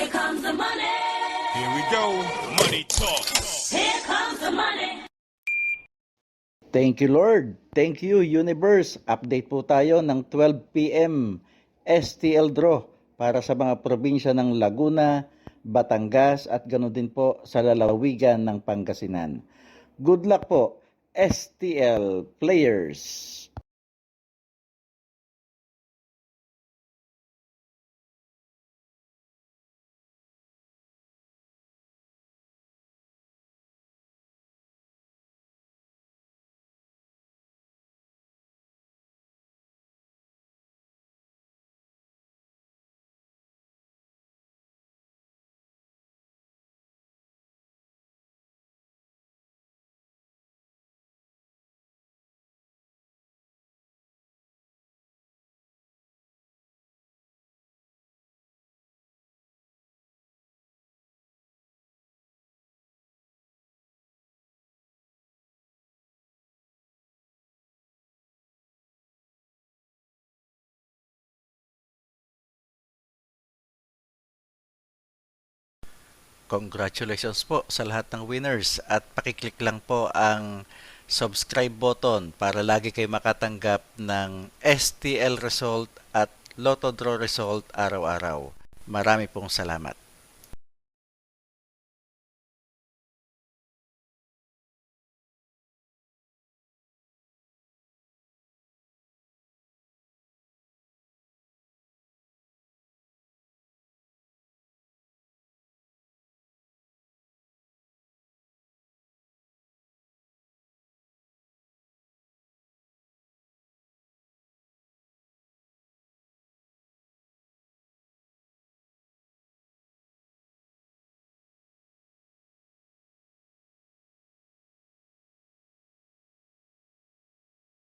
Here comes the money. Here we go. Money talk. Here comes the money. Thank you, Lord. Thank you, Universe. Update po tayo ng 12 p.m. STL draw para sa mga probinsya ng Laguna, Batangas at ganoon din po sa lalawigan ng Pangasinan. Good luck po, STL players! Congratulations po sa lahat ng winners at pakiclick lang po ang subscribe button para lagi kayo makatanggap ng STL result at Lotto Draw result araw-araw. Marami pong salamat.